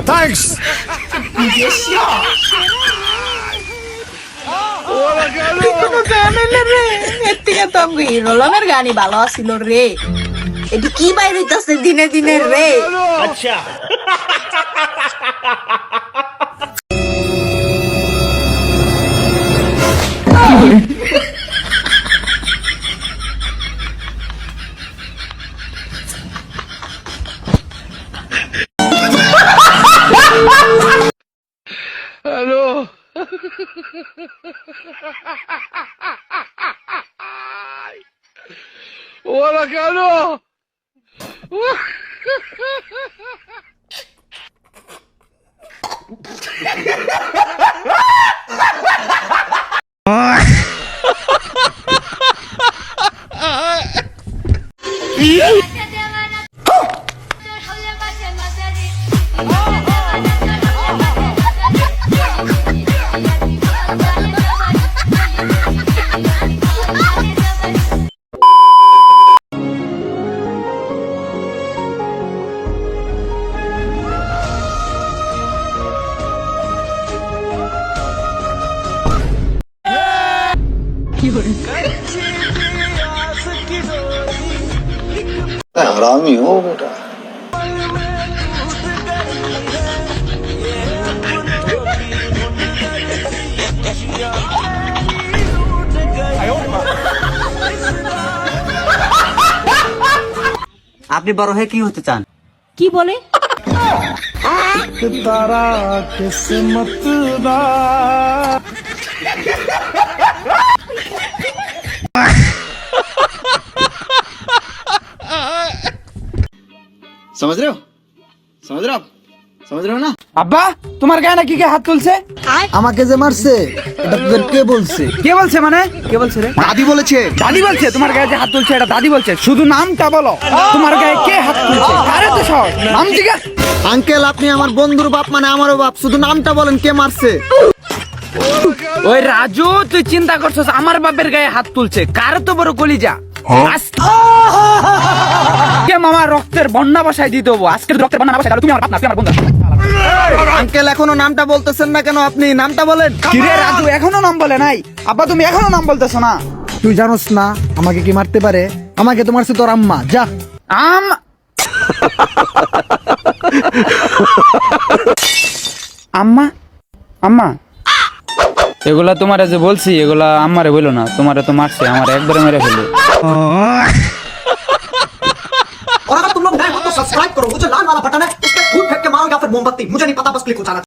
Thanks. কোনো ঝামেলা রে, এর থেকে তো আমি হিরোলমের গানই ভালো আছিল রে। এটি কি বাইর হইতাছে দিনে দিনে রে। আচ্ছা ওরা কেন? हरामी हो बेटा। আপনি বড় হয়ে কি হতে চান? কি বলে? तारा किस्मत दा समझ रहे हो? समझ रहे हो आप? समझ रहे हो ना? আব্বা তোমার গায়ে নাকি কে হাত তুলছে? আমাকে যে মারছে এটা তোদের কে বলছে? কে বলছে মানে? কে বলছে রে? दादी বলেছে। দাদি বলছে তোমার গায়ে যে হাত তুলছে এটা দাদি বলছে। শুধু নামটা বলো, তোমার গায়ে কে হাত তুলছে? আরে তো সব নাম জিজ্ঞাস। আঙ্কেল আপনি আমার বন্ধুর বাপ মানে আমারও বাপ, শুধু নামটা বলেন কে মারছে? ওই রাজু তুই চিন্তা করছস আমার বাপের গায়ে হাত তুলছে? কার তো বড় কলিজা। কে মামা রক্তের বন্যা বসাই দিতে হবো। আজকের রক্তের বন্যা বসাই তুমি আমার বাপ না, তুই আমার বন্ধু। আঙ্কেল এখনো নামটা বলতেছেন না কেন? আপনি নামটা বলেন। কিরে রাজু এখনো নাম বলে নাই? আব্বা তুমি এখনো নাম বলতেছ না? তুই জানোস না আমাকে কি মারতে পারে? আমাকে তো মারছে তোর আম্মা। যা আম্মা আম্মা এগুলা তোমারে যে বলছি এগুলা আম্মারে বইলো না, তোমারে তো মারছে, আমার একবারে মেরে ফেললো। और अगर तुम लोग नए हो तो सब्सक्राइब करो, वो जो लाल वाला बटन है उस पर फूट फेंक के मारो या फिर मोमबत्ती, मुझे नहीं पता, बस क्लिक हो जाना।